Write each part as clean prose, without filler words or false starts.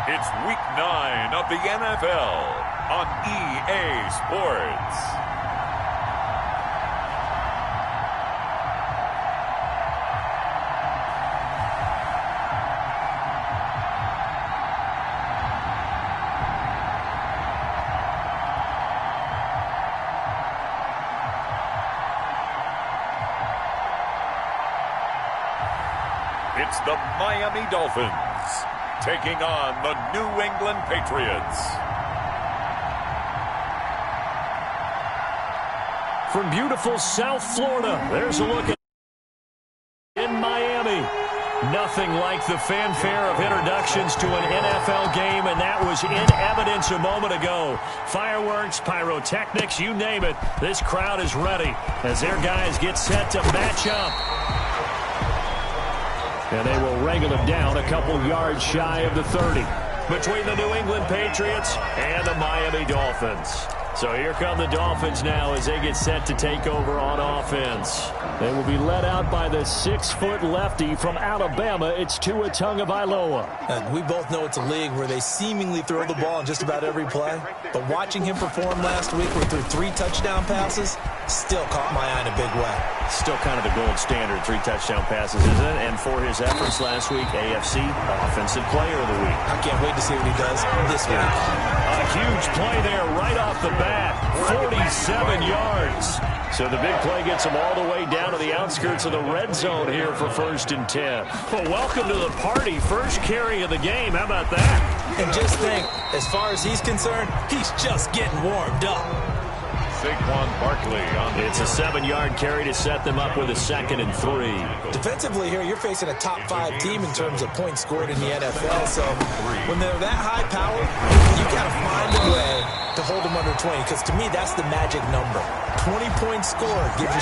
It's Week 9 of the NFL on EA Sports. It's the Miami Dolphins taking on the New England Patriots. From beautiful South Florida, there's a look at in Miami. Nothing like the fanfare of introductions to an NFL game, and that was in evidence a moment ago. Fireworks, pyrotechnics, you name it. This crowd is ready as their guys get set to match up. And they will wrangle him down a couple yards shy of the 30 between the New England Patriots and the Miami Dolphins. So here come the Dolphins now as they get set to take over on offense. They will be led out by the 6-foot lefty from Alabama. It's Tua Tagovailoa. We both know it's a league where they seemingly throw the ball in just about every play. But watching him perform last week where he threw 3 touchdown passes still caught my eye in a big way. Still kind of the gold standard, 3 touchdown passes, isn't it? And for his efforts last week, AFC Offensive Player of the Week. I can't wait to see what he does this week. A huge play there right off the bat, 47 yards. So the big play gets him all the way down to the outskirts of the red zone here for 1st and 10. Well, welcome to the party. First carry of the game. How about that? And just think, as far as he's concerned, he's just getting warmed up. Saquon Barkley on It's a 7-yard carry to set them up with a 2nd and 3. Defensively here, you're facing a top 5 team in terms of points scored in the NFL. So when they're that high power, you got to find a way to hold them under 20. Because to me, that's the magic number. 20 points scored, you give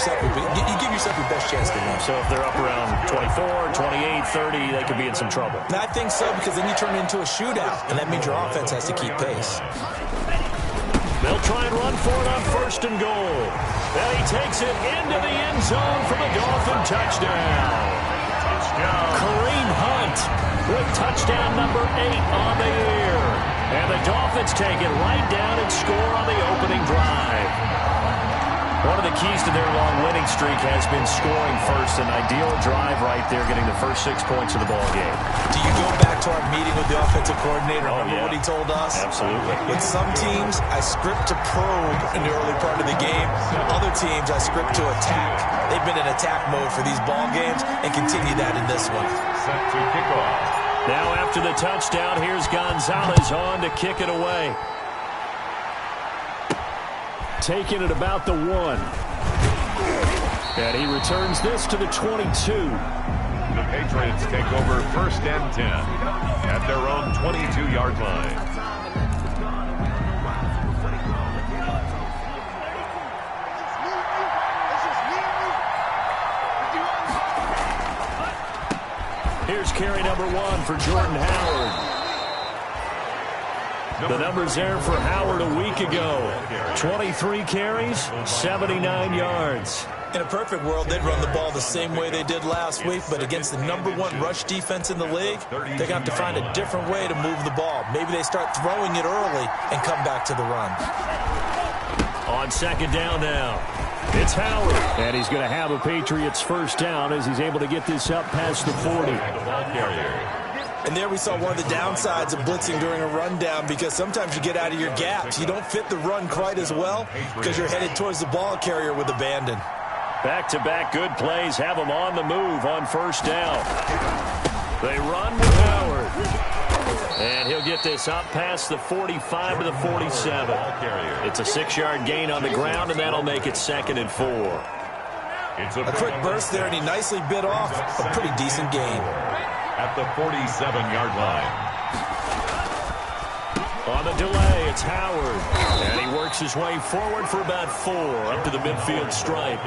yourself your best chance to win. So if they're up around 24, 28, 30, they could be in some trouble. And I think so, because then you turn it into a shootout, and that means your offense has to keep pace. They'll try and run for it on 1st and goal. And he takes it into the end zone for the Dolphin touchdown. Kareem Hunt with touchdown number 8 on the year. And the Dolphins take it right down and score on the opening drive. One of the keys to their long winning streak has been scoring first. An ideal drive right there, getting the first 6 points of the ball game. Do you go back to our meeting with the offensive coordinator? Remember what he told us? Absolutely. With some teams, I script to probe in the early part of the game. Other teams, I script to attack. They've been in attack mode for these ball games and continue that in this one. set to kick off. Now after the touchdown, here's Gonzalez on to kick it away. Taking it about the 1. And he returns this to the 22. The Patriots take over 1st and 10 at their own 22-yard line. Here's carry number 1 for Jordan Howard. The numbers there for Howard a week ago. 23 carries, 79 yards. In a perfect world, they'd run the ball the same way they did last week, but against the #1 rush defense in the league, they're going to have to find a different way to move the ball. Maybe they start throwing it early and come back to the run. On 2nd down now, it's Howard. And he's going to have a Patriots first down as he's able to get this up past the 40. And there we saw one of the downsides of blitzing during a rundown, because sometimes you get out of your gaps. You don't fit the run quite as well because you're headed towards the ball carrier with abandon. Back-to-back good plays have them on the move on 1st down. They run with Howard. And he'll get this up past the 45 to the 47. It's a 6-yard gain on the ground, and that'll make it 2nd and 4. A quick burst there, and he nicely bit off a pretty decent gain. At the 47-yard line. On the delay, it's Howard. And he works his way forward for about 4 up to the midfield stripe.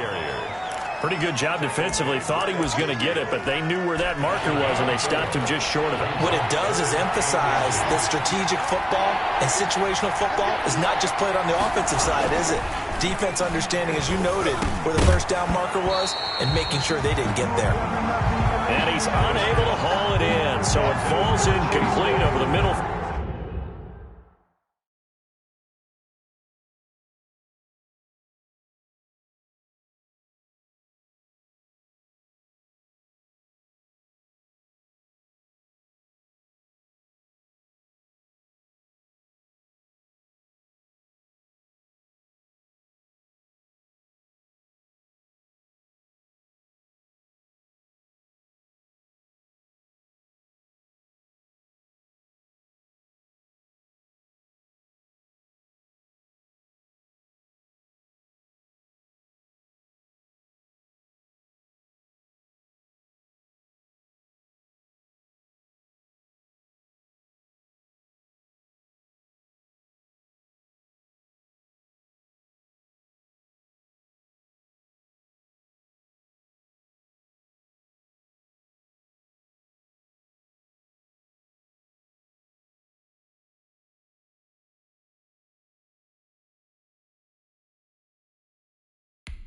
Pretty good job defensively. Thought he was going to get it, but they knew where that marker was, and they stopped him just short of it. What it does is emphasize that strategic football and situational football is not just played on the offensive side, is it? Defense understanding, as you noted, where the first down marker was and making sure they didn't get there. And he's unable to haul it in, so it falls incomplete over the middle.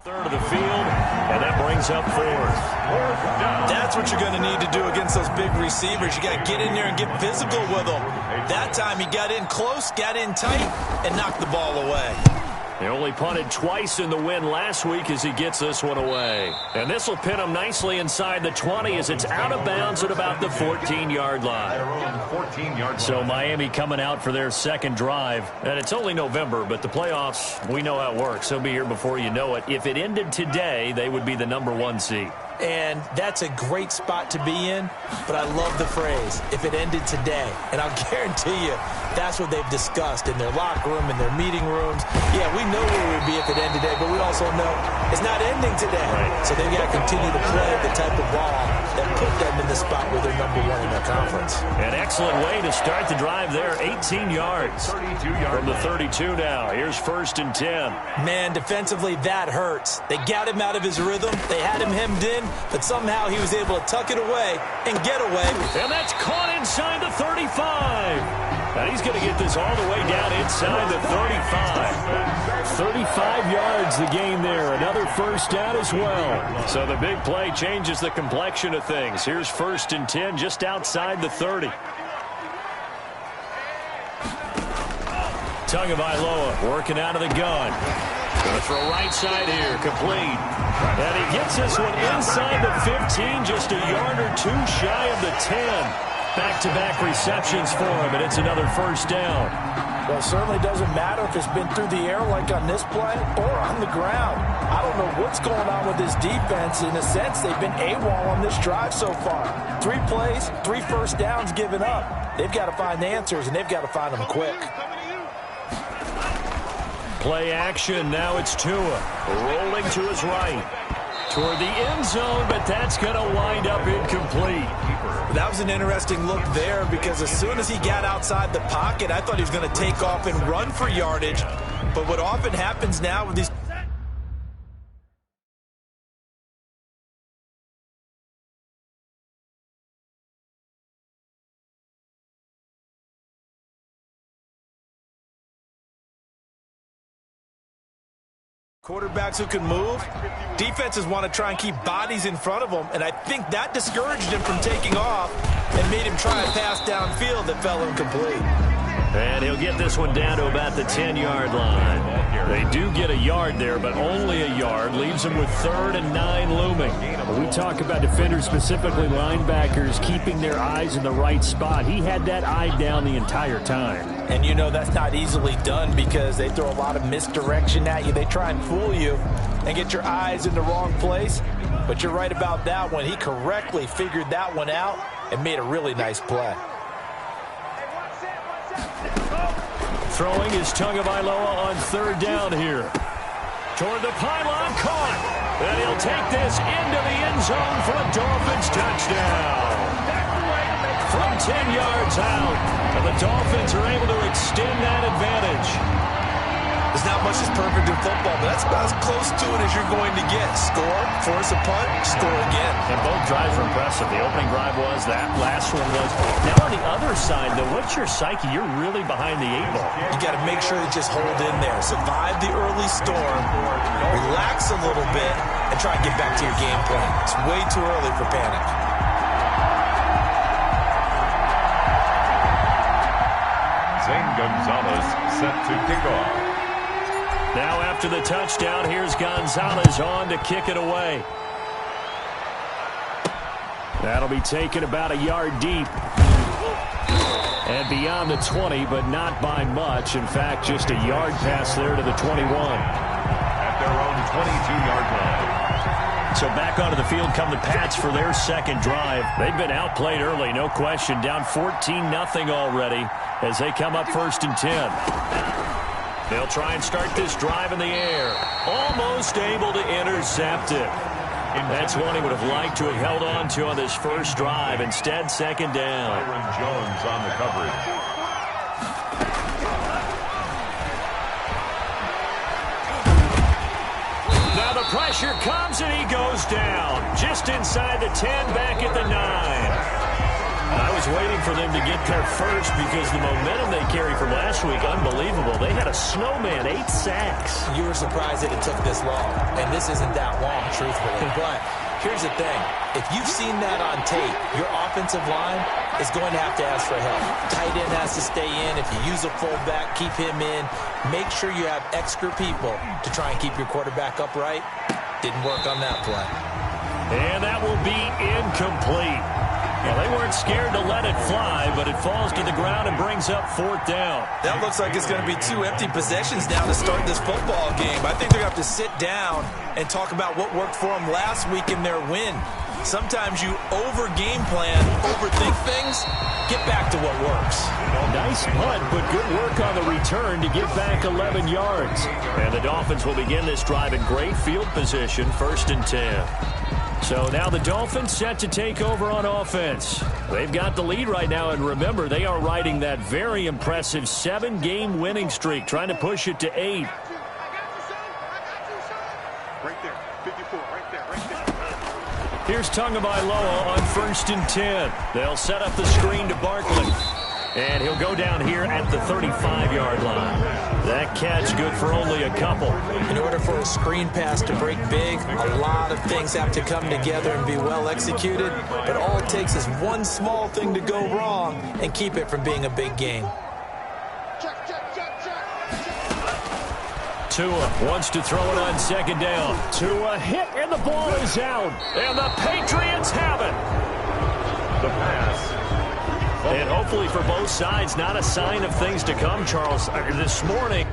Third of the field, and that brings up fourth. That's what you're going to need to do against those big receivers. You got to get in there and get physical with them. That time he got in close, got in tight, and knocked the ball away. They only punted twice in the win last week as he gets this one away. And this will pin him nicely inside the 20 as it's out of bounds at about the 14-yard line. So Miami coming out for their second drive. And it's only November, but the playoffs, we know how it works. They'll be here before you know it. If it ended today, they would be the #1 seed. And that's a great spot to be in, but I love the phrase, if it ended today. And I'll guarantee you, that's what they've discussed in their locker room, in their meeting rooms. Yeah, we know where we would be if it ended today, but we also know it's not ending today. Right. So they've got to continue to play the type of ball that put them in the spot where they're #1 in their conference. An excellent way to start the drive there, 18 yards. From the 32 now, here's 1st and 10. Man, defensively, that hurts. They got him out of his rhythm. They had him hemmed in, but somehow he was able to tuck it away and get away. And that's caught inside the 35. And he's going to get this all the way down inside the 35. 35 yards the gain there. Another first down as well. So the big play changes the complexion of things. Here's 1st and 10 just outside the 30. Tagovailoa working out of the gun. Going to throw right side here, complete. And he gets this one inside the 15, just a yard or two shy of the 10. Back-to-back receptions for him, and it's another first down. Well, it certainly doesn't matter if it's been through the air like on this play or on the ground. I don't know what's going on with this defense. In a sense, they've been AWOL on this drive so far. 3 plays, 3 first downs given up. They've got to find the answers, and they've got to find them quick. Play action, now it's Tua, rolling to his right. Toward the end zone, but that's going to wind up incomplete. That was an interesting look there because as soon as he got outside the pocket, I thought he was going to take off and run for yardage. But what often happens now with these quarterbacks who can move, defenses want to try and keep bodies in front of them, and I think that discouraged him from taking off and made him try a pass downfield that fell incomplete. And he'll get this one down to about the 10-yard line. They do get a yard there, but only a yard. Leaves them with 3rd and 9 looming. When we talk about defenders, specifically linebackers, keeping their eyes in the right spot, he had that eye down the entire time. And you know that's not easily done because they throw a lot of misdirection at you. They try and fool you and get your eyes in the wrong place. But you're right about that one. He correctly figured that one out and made a really nice play. Throwing is Tagovailoa on 3rd down here. Toward the pylon, caught. And he'll take this into the end zone for a Dolphins touchdown. From 10 yards out, and the Dolphins are able to extend that advantage. There's not much that's perfect in football, but that's about as close to it as you're going to get. Score, force a punt, score again. And both drives were impressive. The opening drive was, that last one was. Now on the other side, though, what's your psyche? You're really behind the 8 ball. You got to make sure to just hold in there. Survive the early storm, relax a little bit, and try and get back to your game plan. It's way too early for panic. Zane Gonzalez set to kick off. Now after the touchdown, here's Gonzalez on to kick it away. That'll be taken about a yard deep. And beyond the 20, but not by much. In fact, just a yard pass there to the 21. At their own 22-yard line. So back onto the field come the Pats for their second drive. They've been outplayed early, no question. Down 14-0 already as they come up 1st and 10. They'll try and start this drive in the air. Almost able to intercept it. That's one he would have liked to have held on to on this first drive. Instead, 2nd down. Byron Jones on the coverage. Now the pressure comes and he goes down. Just inside the 10, back at the 9. I was was waiting for them to get there first because the momentum they carry from last week, unbelievable. They had a snowman, 8 sacks. You were surprised that it took this long, and this isn't that long, truthfully. But here's the thing. If you've seen that on tape, your offensive line is going to have to ask for help. Tight end has to stay in. If you use a fullback, keep him in. Make sure you have extra people to try and keep your quarterback upright. Didn't work on that play. And that will be incomplete. Well, they weren't scared to let it fly, but it falls to the ground and brings up 4th down. That looks like it's going to be 2 empty possessions now to start this football game. I think they're going to have to sit down and talk about what worked for them last week in their win. Sometimes you over-game plan, overthink things, get back to what works. Nice punt, but good work on the return to get back 11 yards. And the Dolphins will begin this drive in great field position, 1st and 10. So now the Dolphins set to take over on offense. They've got the lead right now, and remember, they are riding that very impressive 7-game winning streak, trying to push it to 8. Right there, 54, right there. Here's Tagovailoa on 1st and 10. They'll set up the screen to Barkley. And he'll go down here at the 35-yard line. That catch good for only a couple. In order for a screen pass to break big, a lot of things have to come together and be well executed. But all it takes is one small thing to go wrong and keep it from being a big game. Tua wants to throw it on 2nd down. Tua hit, and the ball is out. And the Patriots have it. The pass. And hopefully for both sides, not a sign of things to come, Charles. This morning,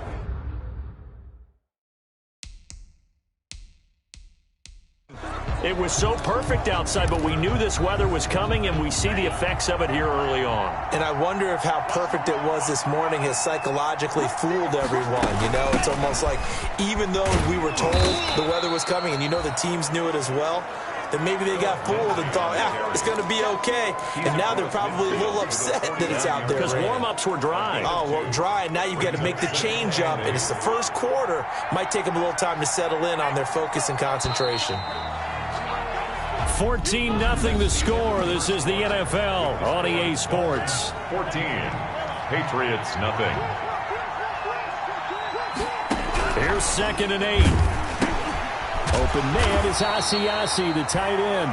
it was so perfect outside, but we knew this weather was coming, and we see the effects of it here early on. And I wonder if how perfect it was this morning has psychologically fooled everyone. You know, it's almost like even though we were told the weather was coming, and you know the teams knew it as well, that maybe they got fooled and thought, it's going to be okay. And now they're probably a little upset that it's out there. Because warm-ups were dry. Oh, well, dry. Now you've got to make the change up. And it's the first quarter. Might take them a little time to settle in on their focus and concentration. 14-0 the score. This is the NFL on EA Sports. 14. Patriots, nothing. Here's 2nd and 8. Open man is Asiasi, the tight end.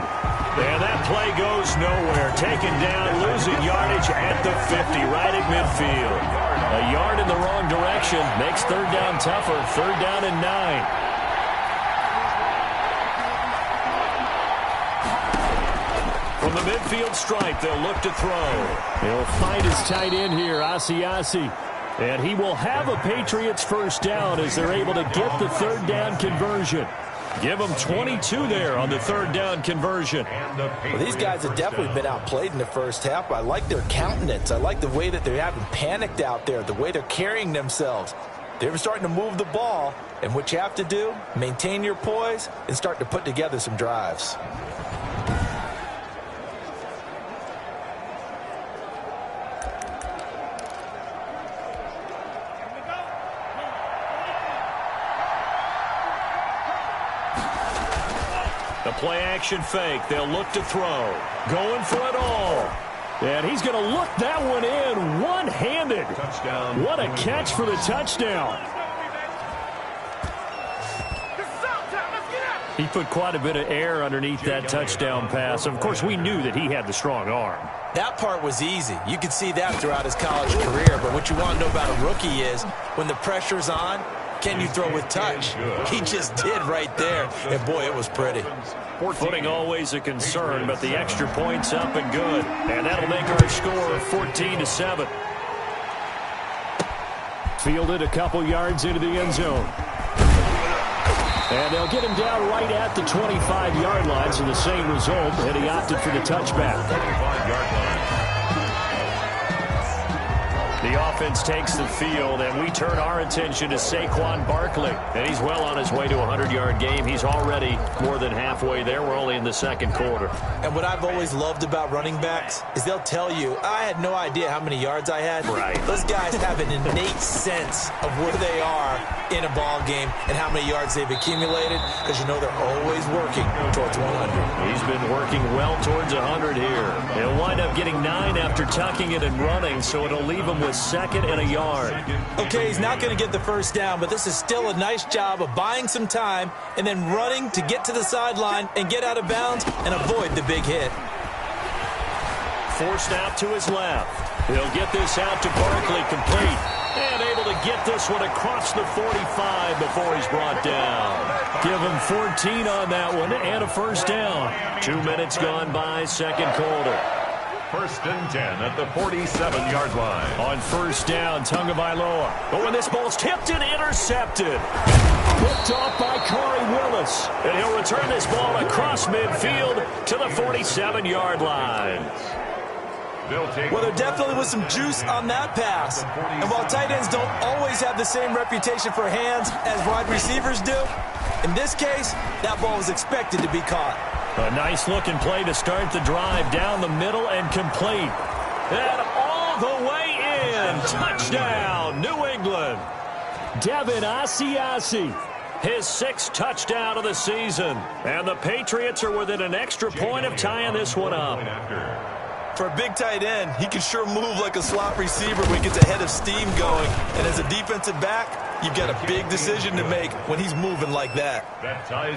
And that play goes nowhere. Taken down, losing yardage at the 50, right at midfield. A yard in the wrong direction makes 3rd down tougher. 3rd down and 9. From the midfield stripe, they'll look to throw. He'll find his tight end here, Asiasi. And he will have a Patriots 1st down as they're able to get the 3rd down conversion. Give them 22 there on the 3rd down conversion. Well, these guys have definitely been outplayed in the first half. I like their countenance. I like the way that they haven't panicked out there, the way they're carrying themselves. They're starting to move the ball, and what you have to do, maintain your poise and start to put together some drives. The play-action fake. They'll look to throw. Going for it all. And he's going to look that one in one-handed. Touchdown. What a catch for the touchdown. He put quite a bit of air underneath that touchdown pass. Of course, we knew that he had the strong arm. That part was easy. You could see that throughout his college career. But what you want to know about a rookie is when the pressure's on, can you throw with touch? He just did right there. And, boy, it was pretty. Footing always a concern, but the extra point's up and good. And that'll make our score 14-7. Fielded a couple yards into the end zone. And they'll get him down right at the 25-yard line, so the same result, and he opted for the touchback. 25-yard line. The offense takes the field, and we turn our attention to Saquon Barkley. And he's well on his way to a 100-yard game. He's already more than halfway there. We're only in the second quarter. And what I've always loved about running backs is they'll tell you, I had no idea how many yards I had. Right. Those guys have an innate sense of where they are in a ball game and how many yards they've accumulated, because you know they're always working towards 100. He's been working well towards 100 here. He'll wind up getting 9 after tucking it and running, so it'll leave him with second and a yard. Okay, he's not going to get the first down, but this is still a nice job of buying some time and then running to get to the sideline and get out of bounds and avoid the big hit. Forced out to his left. He'll get this out to Barkley, complete. And able to get this one across the 45 before he's brought down. Give him 14 on that one and a first down. 2 minutes gone by, second quarter. 1st and 10 at the 47-yard line. On first down, Tagovailoa. But when this ball's tipped and intercepted. Picked off by Corey Willis. And he'll return this ball across midfield to the 47-yard line. Well, there definitely was some juice on that pass. And while tight ends don't always have the same reputation for hands as wide receivers do, in this case, that ball was expected to be caught. A nice-looking play to start the drive down the middle and complete. And all the way in. Touchdown, New England. Devin Asiasi. His 6th touchdown of the season. And the Patriots are within an extra point of tying this one up. For a big tight end, he can sure move like a slot receiver when he gets a head of steam going. And as a defensive back, you've got a big decision to make when he's moving like that.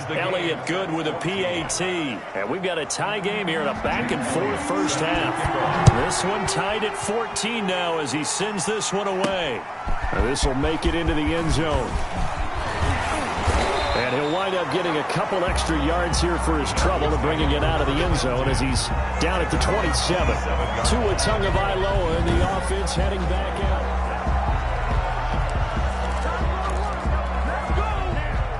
Elliott good with a PAT. And we've got a tie game here in a back-and-forth first half. This one tied at 14 now as he sends this one away. This will make it into the end zone. And he'll wind up getting a couple extra yards here for his trouble and bringing it out of the end zone as he's down at the 27. Tua Tagovailoa in the offense heading back out.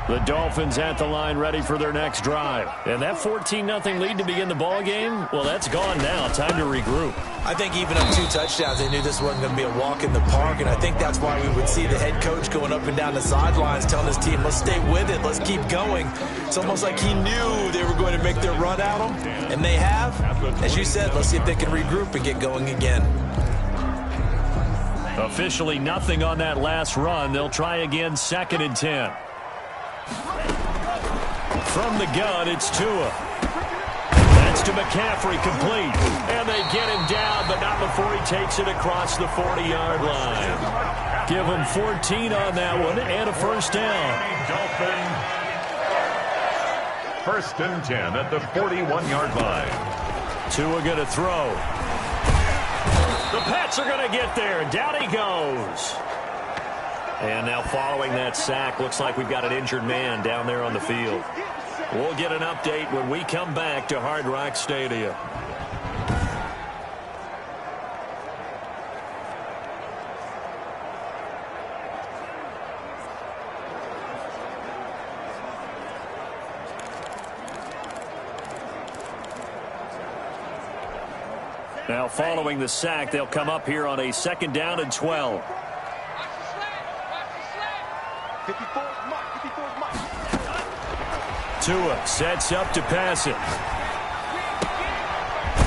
The Dolphins at the line ready for their next drive. And that 14-0 lead to begin the ball game, well, that's gone now. Time to regroup. I think even up 2 touchdowns, they knew this wasn't going to be a walk in the park, and I think that's why we would see the head coach going up and down the sidelines telling his team, let's stay with it, let's keep going. It's almost like he knew they were going to make their run at him, and they have. As you said, let's see if they can regroup and get going again. Officially nothing on that last run. They'll try again, 2nd and 10. From the gun, it's Tua. That's to McCaffrey, complete. And they get him down, but not before he takes it across the 40-yard line. Give him 14 on that one and a first down. Dolphin. 1st and 10 at the 41-yard line. Tua going to throw. The Pats are going to get there. Down he goes. And now following that sack, looks like we've got an injured man down there on the field. We'll get an update when we come back to Hard Rock Stadium. Now following the sack, they'll come up here on a 2nd down and 12. 54 Mike. Tua sets up to pass it.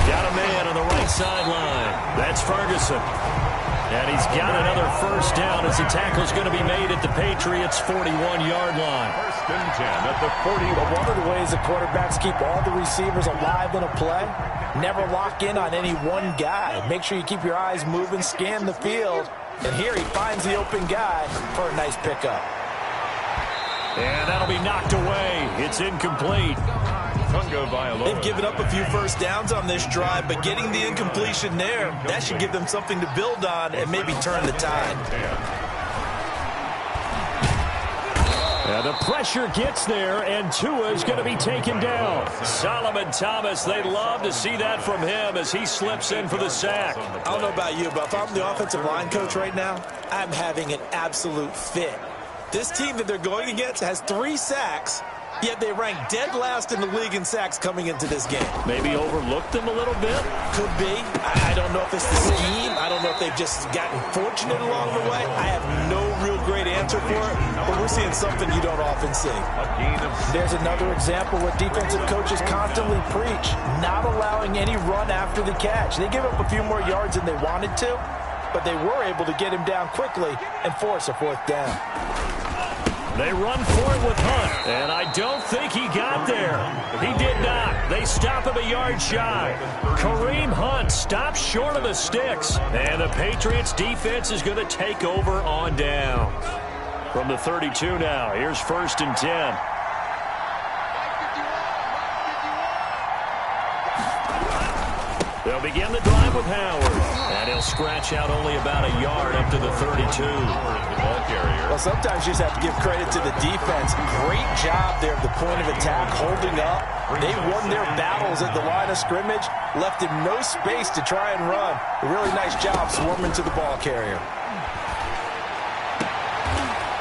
Got a man on the right sideline. That's Ferguson. And he's got another first down as the tackle's going to be made at the Patriots' 41-yard line. 1st and 10 at the 40. One of the ways the quarterbacks keep all the receivers alive in a play, never lock in on any one guy. Make sure you keep your eyes moving, scan the field. And here he finds the open guy for a nice pickup. And that'll be knocked away. It's incomplete. They've given up a few first downs on this drive, but getting the incompletion there, that should give them something to build on and maybe turn the tide. And the pressure gets there, and Tua is going to be taken down. Solomon Thomas, they'd love to see that from him as he slips in for the sack. I don't know about you, but if I'm the offensive line coach right now, I'm having an absolute fit. This team that they're going against has 3 sacks, Yet they ranked dead last in the league in sacks coming into this game. Maybe overlooked them a little bit? Could be. I don't know if it's the scheme. I don't know if they've just gotten fortunate along the way. I have no real great answer for it, but we're seeing something you don't often see. There's another example where defensive coaches constantly preach, not allowing any run after the catch. They give up a few more yards than they wanted to, but they were able to get him down quickly and force a fourth down. They run for it with Hunt, and I don't think he got there. He did not. They stop him a yard shy. Kareem Hunt stops short of the sticks, and the Patriots defense is going to take over on downs. From the 32 now, here's 1st and 10. They'll begin the drive with Howard, and he'll scratch out only about a yard up to the 32. Well, sometimes you just have to give credit to the defense. Great job there at the point of attack, holding up. They won their battles at the line of scrimmage, left him no space to try and run. A really nice job swarming to the ball carrier.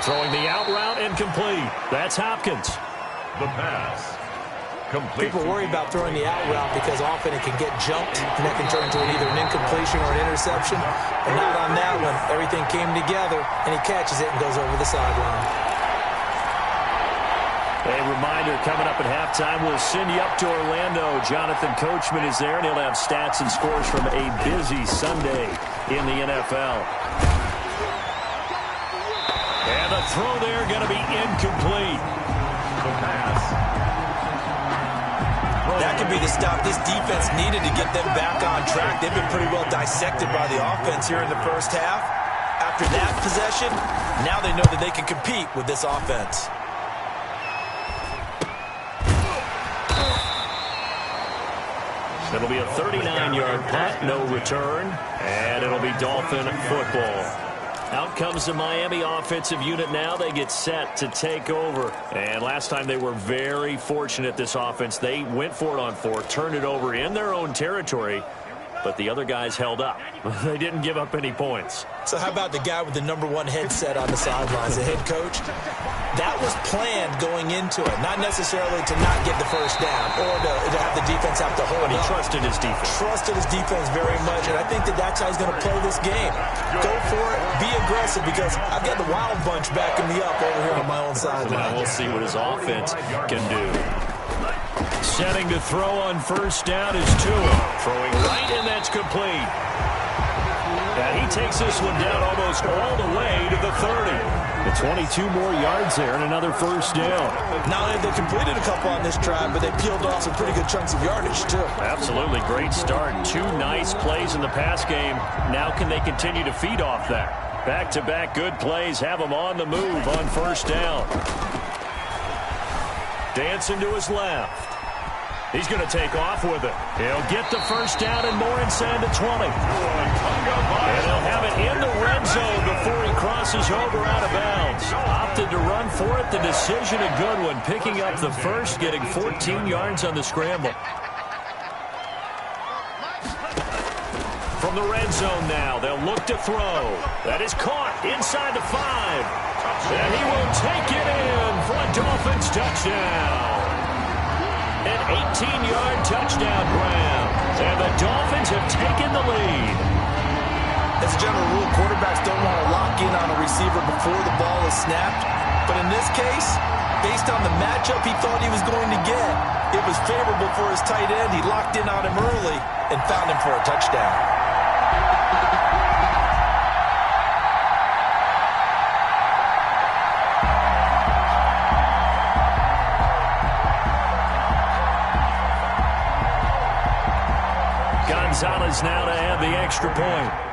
Throwing the out route incomplete. That's Hopkins. The pass. Complete. People worry about throwing the out route because often it can get jumped, and that can turn into either an incompletion or an interception. But not on that one. Everything came together, and he catches it and goes over the sideline. A reminder coming up at halftime, we'll send you up to Orlando. Jonathan Coachman is there, and he'll have stats and scores from a busy Sunday in the NFL. And the throw there going to be incomplete. The pass. That could be the stop this defense needed to get them back on track. They've been pretty well dissected by the offense here in the first half. After that possession, now they know that they can compete with this offense. It'll be a 39-yard punt, no return, and it'll be Dolphin football. Out comes the Miami offensive unit now. They get set to take over. And last time they were very fortunate, this offense. They went for it on 4, turned it over in their own territory, but the other guys held up. They didn't give up any points. So how about the guy with the #1 headset on the sidelines, the head coach? That was planned going into it, not necessarily to not get the first down or to have the defense have to hold But he up. trusted his defense. Trusted his defense very much, and I think that that's how he's going to play this game. Go for it, be aggressive, because I've got the Wild Bunch backing me up over here on my own sideline. Now we'll see what his offense can do. Setting to throw on first down is Tua. Throwing right, and that's complete. And he takes this one down almost all the way to the 30. The 22 more yards there and another first down. Not only have they completed a couple on this drive, but they peeled off some pretty good chunks of yardage, too. Absolutely great start. 2 nice plays in the pass game. Now can they continue to feed off that? Back-to-back good plays have them on the move on first down. Dancing to his left. He's going to take off with it. He'll get the first down and more inside the 20. And he'll have it in the red zone before he crosses over out of bounds. Opted to run for it. The decision a good one. Picking up the first, getting 14 yards on the scramble. From the red zone now, they'll look to throw. That is caught inside the 5. And he will take it in for a Dolphins touchdown. An 18-yard touchdown grab. And the Dolphins have taken the lead. As a general rule, quarterbacks don't want to lock in on a receiver before the ball is snapped. But in this case, based on the matchup he thought he was going to get, it was favorable for his tight end. He locked in on him early and found him for a touchdown. Gonzalez now to add the extra point.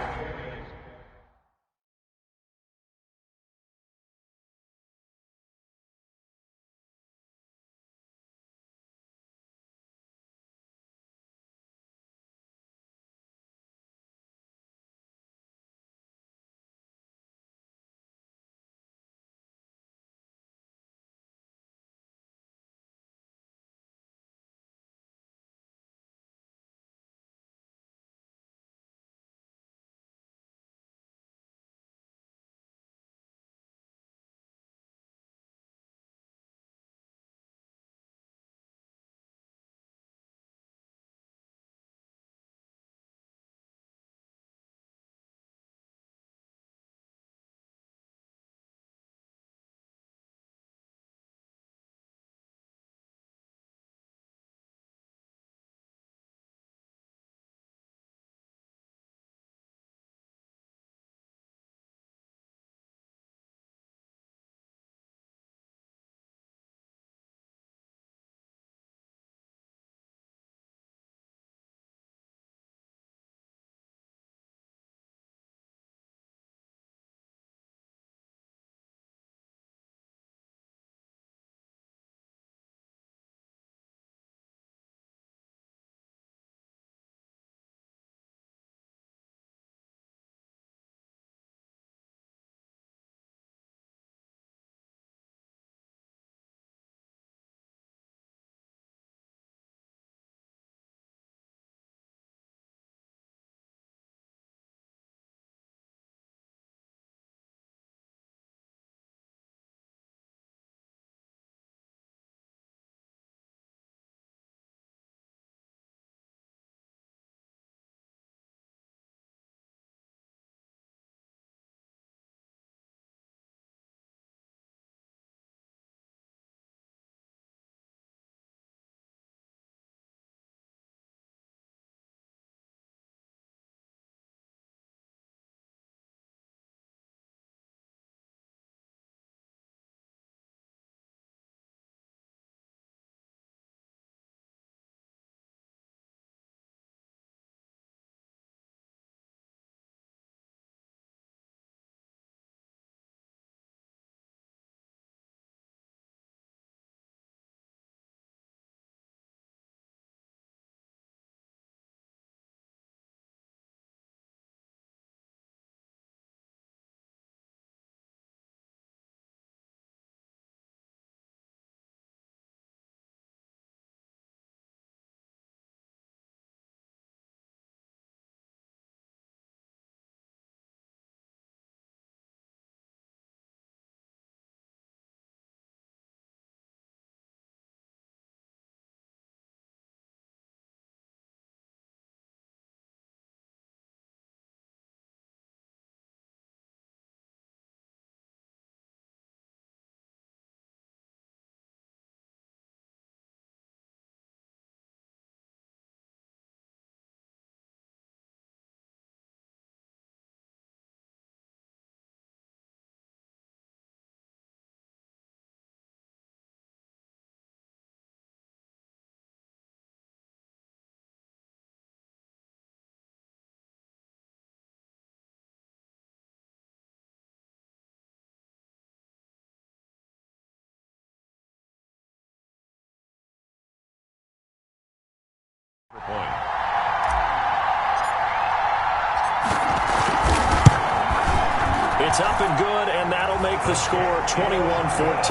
It's up and good, and that'll make the score 21-14.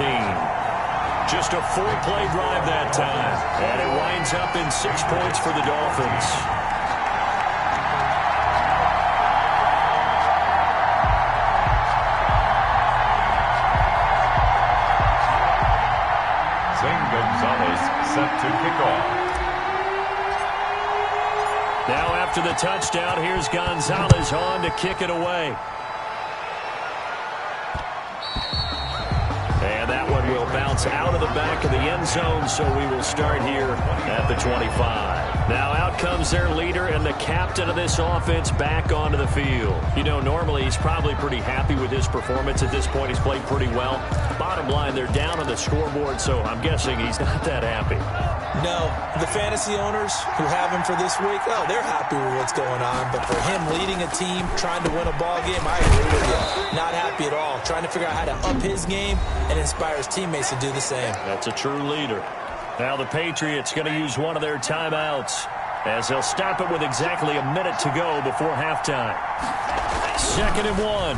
Just a 4-play drive that time, and it winds up in 6 points for the Dolphins. Gonzalez set to kick off. Now after the touchdown, here's Gonzalez on to kick it away. And that one will bounce out of the back of the end zone, so we will start here at the 25. Now out comes their leader and the captain of this offense back onto the field. You know, normally he's probably pretty happy with his performance at this point. He's played pretty well. Bottom line, they're down on the scoreboard, so I'm guessing he's not that happy. No, the fantasy owners who have him for this week, oh, they're happy with what's going on. But for him leading a team, trying to win a ball game, I agree with you. Not happy at all. Trying to figure out how to up his game and inspire his teammates to do the same. That's a true leader. Now the Patriots going to use one of their timeouts as they'll stop it with exactly a minute to go before halftime. 2nd and 1.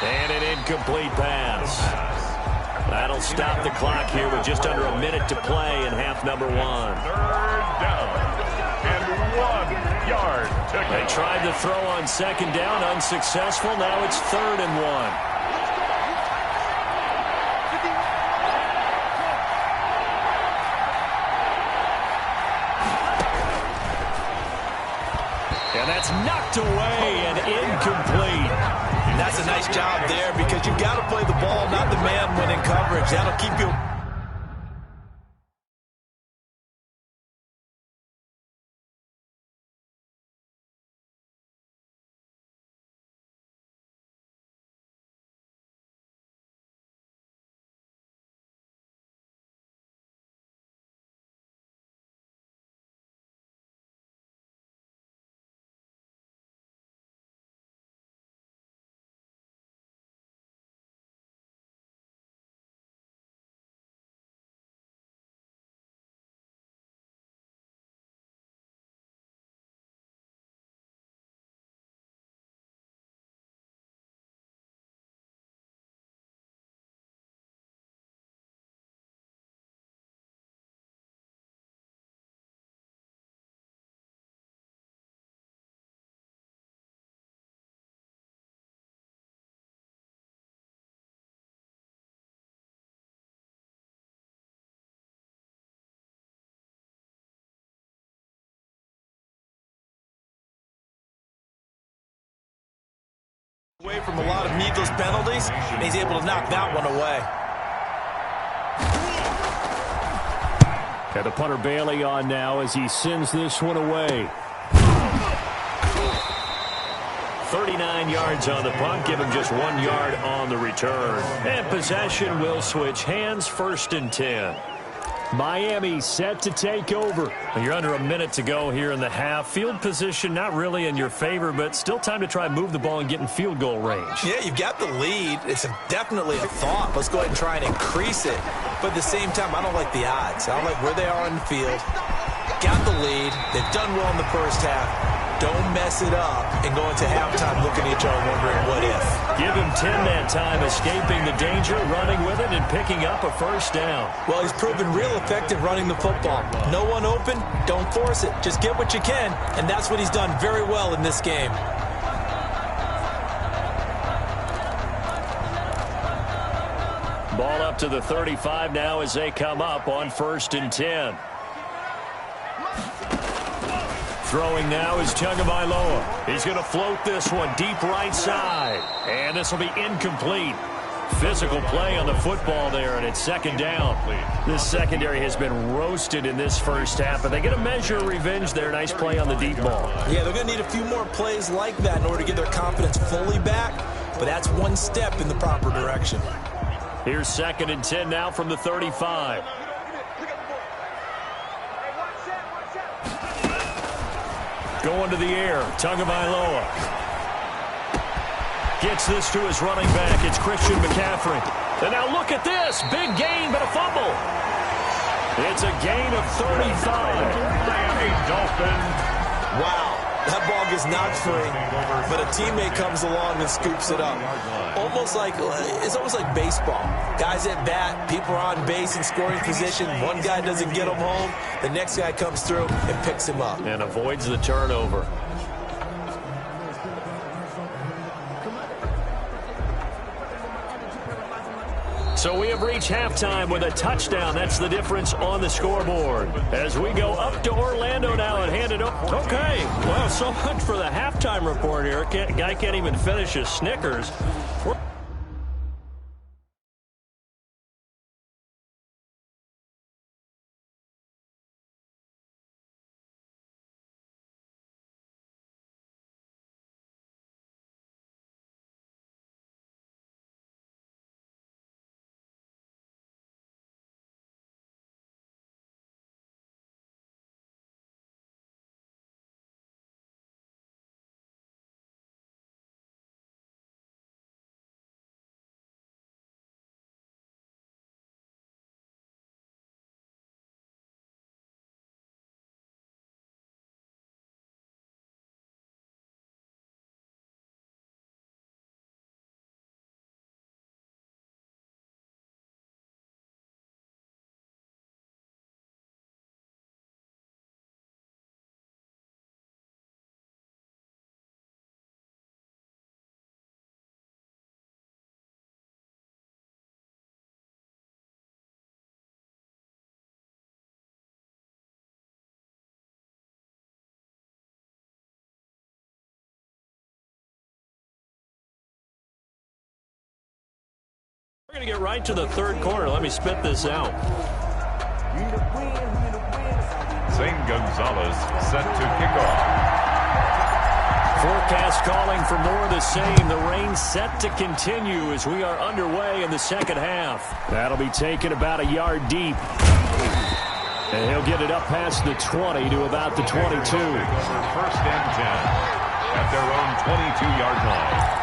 And an incomplete pass. That'll stop the clock here with just under a minute to play in half number 1. 3rd down and 1 yard to go. They tried to throw on 2nd down, unsuccessful. Now it's 3rd and 1. And that's knocked away and incomplete. That's a nice job there because you've got to play the ball, not the man when in coverage. That'll keep you. Away from a lot of needless penalties, and he's able to knock that one away. Got the punter Bailey on now as he sends this one away. 39 yards on the punt, give him just 1 yard on the return. And possession will switch hands, 1st and 10. Miami set to take over. You're under a minute to go here in the half. Field position not really in your favor, but still time to try and move the ball and get in field goal range. Yeah, you've got the lead. It's definitely a thought. Let's go ahead and try and increase it. But at the same time, I don't like the odds. I don't like where they are in the field. Got the lead. They've done well in the first half. Don't mess it up and go into halftime looking at each other wondering what if. Give him 10 that time, escaping the danger, running with it, and picking up a 1st down. Well, he's proven real effective running the football. No one open, don't force it. Just get what you can, and that's what he's done very well in this game. Ball up to the 35 now as they come up on 1st and 10. Throwing now is Tagovailoa. He's going to float this one deep right side. And this will be incomplete. Physical play on the football there, and it's 2nd down. This secondary has been roasted in this first half, but they get a measure of revenge there. Nice play on the deep ball. Yeah, they're going to need a few more plays like that in order to get their confidence fully back, but that's one step in the proper direction. Here's 2nd and 10 now from the 35. Going to the air, Tagovailoa. Gets this to his running back. It's Christian McCaffrey. And now look at this. Big gain, but a fumble. It's a gain of 35. Miami Dolphins. Wow. That ball gets knocked free, but a teammate comes along and scoops it up. It's almost like baseball. Guys at bat, people are on base in scoring position. One guy doesn't get him home. The next guy comes through and picks him up. And avoids the turnover. So we have reached halftime with a touchdown. That's the difference on the scoreboard. As we go up to Orlando now and hand it over. Okay, well, so much for the halftime report here. Guy can't even finish his Snickers. We're going to get right to the third quarter. Let me spit this out. Zane Gonzalez set to kick off. Forecast calling for more of the same. The rain set to continue as we are underway in the second half. That'll be taken about a yard deep. And he'll get it up past the 20 to about the 22. First and 10 at their own 22-yard line.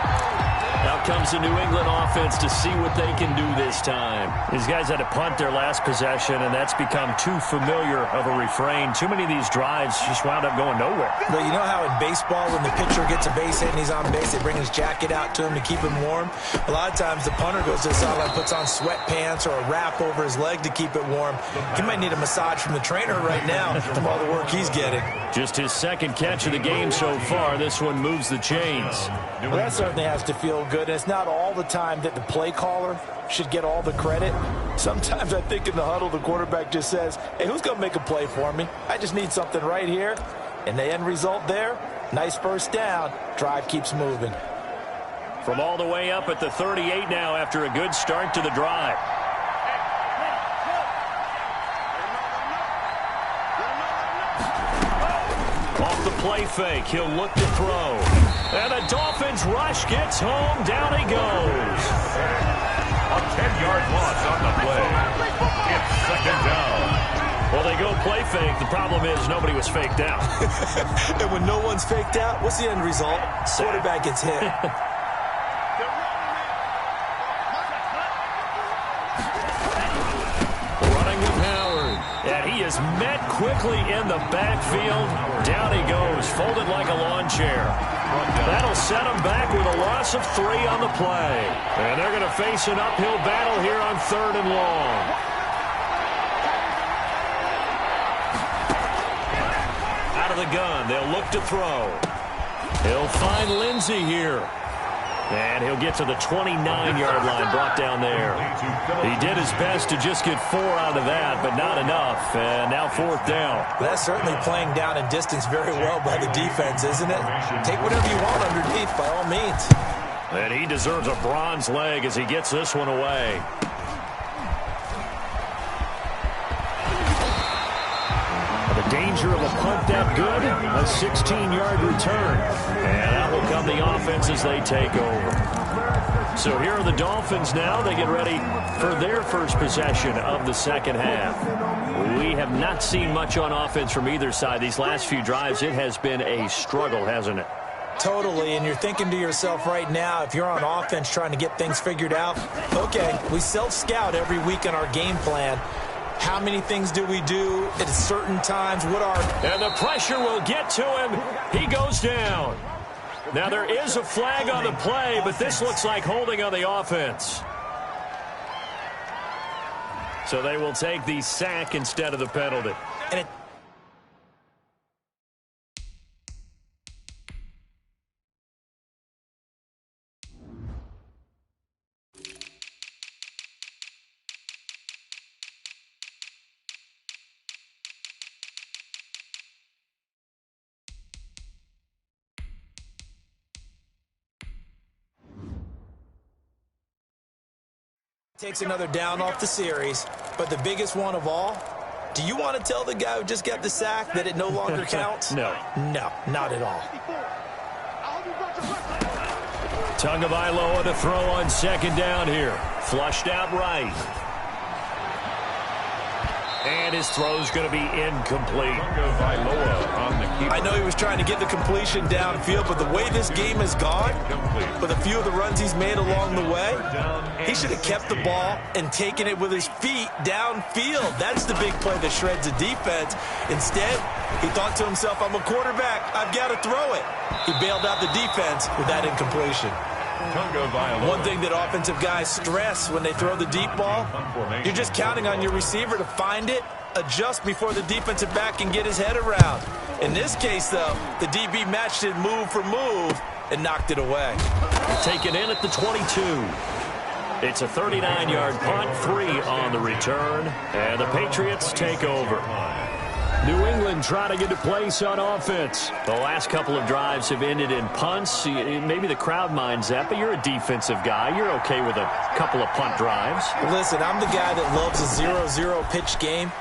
Out comes the New England offense to see what they can do this time. These guys had to punt their last possession, and that's become too familiar of a refrain. Too many of these drives just wound up going nowhere. But you know how in baseball, when the pitcher gets a base hit and he's on base, they bring his jacket out to him to keep him warm? A lot of times the punter goes to the sideline, puts on sweatpants or a wrap over his leg to keep it warm. He might need a massage from the trainer right now from all the work he's getting. Just his second catch of the game so far. This one moves the chains. Well, that certainly has to feel good. It's not all the time that the play caller should get all the credit. Sometimes I think in the huddle, the quarterback just says, hey, who's going to make a play for me? I just need something right here. And the end result there, nice first down. Drive keeps moving. From all the way up at the 38 now after a good start to the drive. Off the play fake, he'll look to throw. And the Dolphins rush gets home. Down he goes. A 10-yard loss on the play. It's second down. Well, they go play fake. The problem is nobody was faked out. And when no one's faked out, what's the end result? Quarterback gets hit. Running with Howard. And he is met quickly in the backfield. Down he goes, folded like a lawn chair. That'll set him back with a loss of 3 on the play. And they're going to face an uphill battle here on 3rd and long. Out of the gun, they'll look to throw. He'll find Lindsey here. And he'll get to the 29-yard line, brought down there. He did his best to just get 4 out of that, but not enough. And now 4th down. That's certainly playing down and distance very well by the defense, isn't it? Take whatever you want underneath, by all means. And he deserves a bronze leg as he gets this one away. The danger of a punt that good, a 16-yard return. And out will come the offense as they take over. So here are the Dolphins now. They get ready for their first possession of the second half. We have not seen much on offense from either side. These last few drives, it has been a struggle, hasn't it? Totally, and you're thinking to yourself right now, if you're on offense trying to get things figured out, okay, we self-scout every week in our game plan. How many things do we do at certain times? What are... And the pressure will get get to him. He goes down. Now, there is a flag on the play, but this looks like holding on the offense. So they will take the sack instead of the penalty. And it takes another down off the series, but the biggest one of all, do you want to tell the guy who just got the sack that it no longer counts? No. No, not at all. Tagovailoa to throw on second down here. Flushed out right. And his throw's going to be incomplete. I know he was trying to get the completion downfield, but the way this game has gone, with a few of the runs he's made along the way, he should have kept the ball and taken it with his feet downfield. That's the big play that shreds the defense. Instead, he thought to himself, I'm a quarterback. I've got to throw it. He bailed out the defense with that incompletion. One thing that offensive guys stress when they throw the deep ball, you're just counting on your receiver to find it, adjust before the defensive back can get his head around. In this case, though, the DB matched it move for move and knocked it away. Taken in at the 22. It's a 39-yard punt, 3 on the return, and the Patriots take over. New England trying to get a place on offense. The last couple of drives have ended in punts. Maybe the crowd minds that, but you're a defensive guy. You're okay with a couple of punt drives. Listen, I'm the guy that loves a 0-0 pitch game.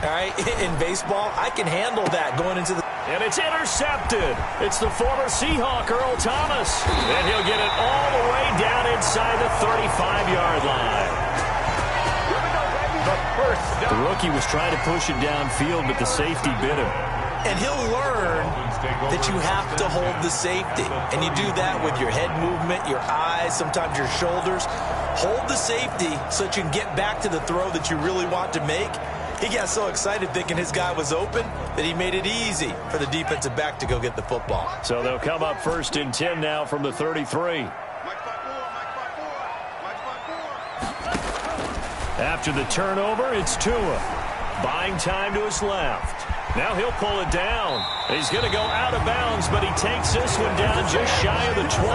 All right, in baseball, I can handle that going into the... And it's intercepted. It's the former Seahawk, Earl Thomas. And he'll get it all the way down inside the 35-yard line. The rookie was trying to push it downfield, but the safety bit him. And he'll learn that you have to hold the safety. And you do that with your head movement, your eyes, sometimes your shoulders. Hold the safety so that you can get back to the throw that you really want to make. He got so excited thinking his guy was open that he made it easy for the defensive back to go get the football. So they'll come up 1st and 10 now from the 33. After the turnover, it's Tua. Buying time to his left. Now he'll pull it down. He's going to go out of bounds, but he takes this one down just shy of the 20.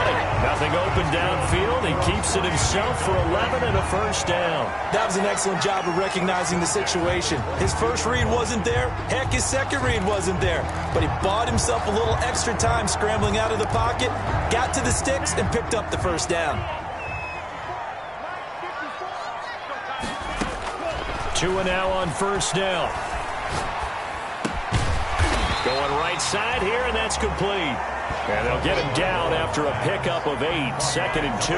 Nothing open downfield. He keeps it himself for 11 and a first down. That was an excellent job of recognizing the situation. His first read wasn't there. Heck, his second read wasn't there. But he bought himself a little extra time scrambling out of the pocket, got to the sticks, and picked up the first down. Tua now on first down. Going right side here, and that's complete. And they'll get him down after a pickup of 8, 2nd and 2.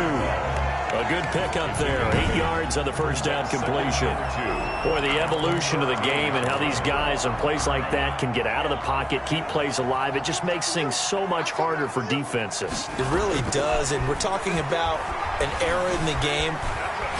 A good pickup there, 8 yards on the first down completion. Boy, the evolution of the game and how these guys on plays like that can get out of the pocket, keep plays alive, it just makes things so much harder for defenses. It really does, and we're talking about an era in the game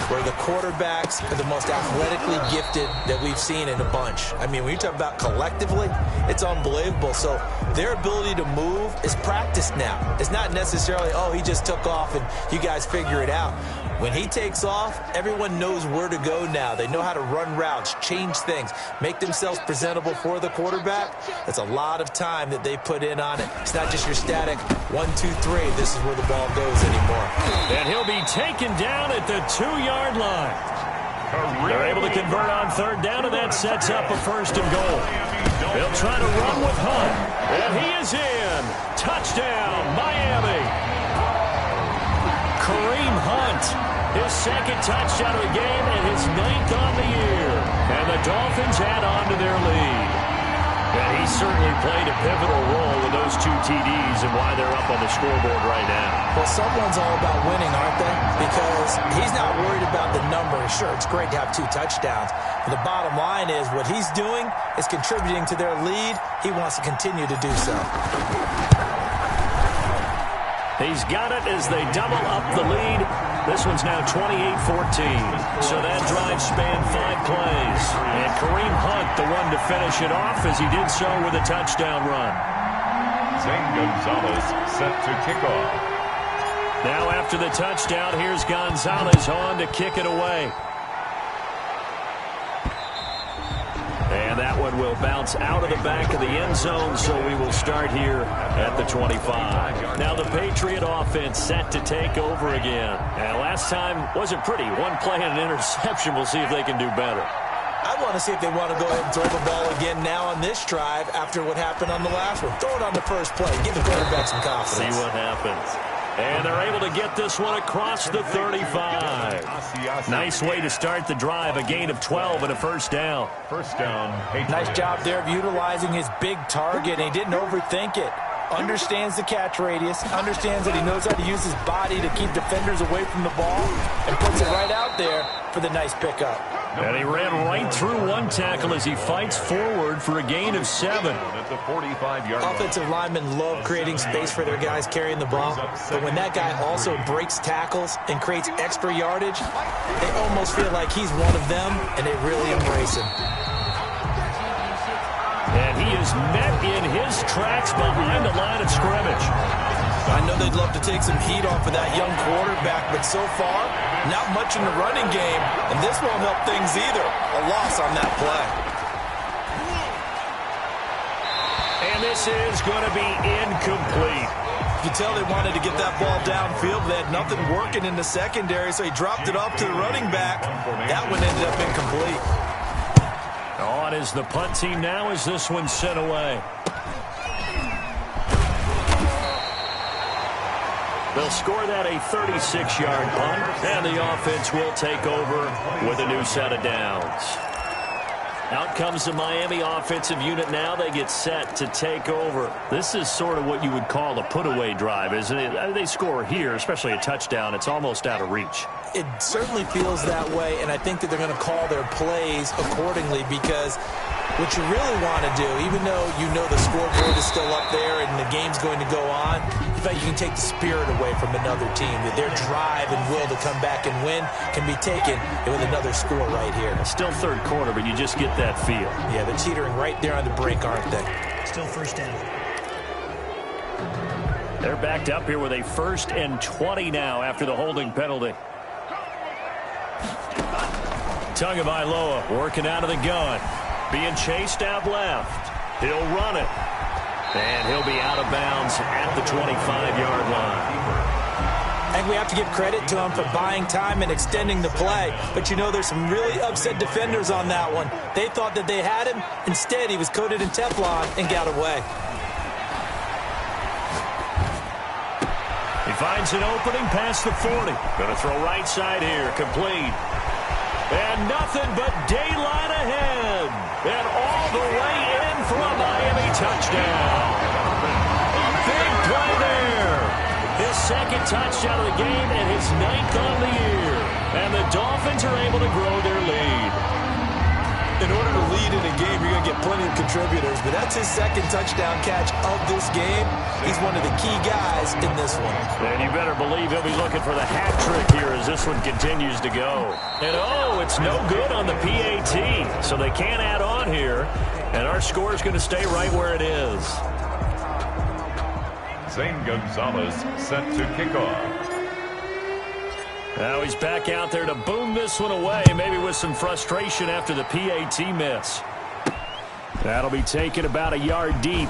where the quarterbacks are the most athletically gifted that we've seen in a bunch. I mean, when you talk about collectively, it's unbelievable. So their ability to move is practiced now. It's not necessarily, oh, he just took off and you guys figure it out. When he takes off, everyone knows where to go now. They know how to run routes, change things, make themselves presentable for the quarterback. That's a lot of time that they put in on it. It's not just your static 1, 2, 3. This is where the ball goes anymore. And he'll be taken down at the 2-yard line. They're able to convert on third down, and that sets up a first and goal. They'll try to run with Hunt, and he is in. Touchdown, Miami. Kareem Hunt, his second touchdown of the game and his 9th on the year. And the Dolphins add on to their lead. And he certainly played a pivotal role with those 2 TDs and why they're up on the scoreboard right now. Well, someone's all about winning, aren't they? Because he's not worried about the number. Sure, it's great to have 2 touchdowns. But the bottom line is what he's doing is contributing to their lead. He wants to continue to do so. He's got it as they double up the lead. This one's now 28-14. So that drive spanned 5 plays. And Kareem Hunt, the one to finish it off, as he did so with a touchdown run. Zane Gonzalez set to kick off. Now after the touchdown, here's Gonzalez on to kick it away. And that one will bounce out of the back of the end zone, so we will start here at the 25. Now the Patriot offense set to take over again. And last time wasn't pretty. One play and an interception. We'll see if they can do better. I want to see if they want to go ahead and throw the ball again now on this drive after what happened on the last one. Throw it on the first play. Give the quarterback some confidence. See what happens. And they're able to get this one across the 35. Nice way to start the drive. A gain of 12 and a first down. First down. Nice job there of utilizing his big target. And he didn't overthink it. Understands the catch radius. Understands that he knows how to use his body to keep defenders away from the ball. And puts it right out there for the nice pickup. And he ran right through one tackle as he fights forward for a gain of 7. At the 45-yard line. Offensive linemen love creating space for their guys carrying the ball. But when that guy also breaks tackles and creates extra yardage, they almost feel like he's one of them, and they really embrace him. And he is met in his tracks behind the line of scrimmage. I know they'd love to take some heat off of that young quarterback, but so far, not much in the running game, and this won't help things either. A loss on that play. And this is going to be incomplete. You can tell they wanted to get that ball downfield, but they had nothing working in the secondary, so he dropped it off to the running back. That one ended up incomplete. On is the punt team now as this one's sent away. They'll score that a 36-yard punt, and the offense will take over with a new set of downs. Out comes the Miami offensive unit now. They get set to take over. This is sort of what you would call a put-away drive, isn't it? They score here, especially a touchdown. It's almost out of reach. It certainly feels that way, and I think that they're going to call their plays accordingly because what you really want to do, even though you know the scoreboard is still up there and the game's going to go on, in fact, you can take the spirit away from another team. That their drive and will to come back and win can be taken with another score right here. It's still third quarter, but you just get that feel. Yeah, they're teetering right there on the break, aren't they? Still first down. They're backed up here with a 1st and 20 now after the holding penalty. Tagovailoa working out of the gun. Being chased out left. He'll run it. And he'll be out of bounds at the 25-yard line. I think we have to give credit to him for buying time and extending the play. But you know there's some really upset defenders on that one. They thought that they had him. Instead, he was coated in Teflon and got away. He finds an opening past the 40. Going to throw right side here. Complete. And nothing but daylight ahead. And all the way in for a Miami touchdown. Big play there. His 2nd touchdown of the game and his 9th on the year. And the Dolphins are able to grow their lead. In order to lead in a game, you're going to get plenty of contributors, but that's his 2nd touchdown catch of this game. He's one of the key guys in this one. And you better believe he'll be looking for the hat trick here as this one continues to go. And oh, it's no good on the PAT, so they can't add on here. And our score is going to stay right where it is. Zane Gonzalez set to kick off. Now he's back out there to boom this one away, maybe with some frustration after the PAT miss. That'll be taken about a yard deep.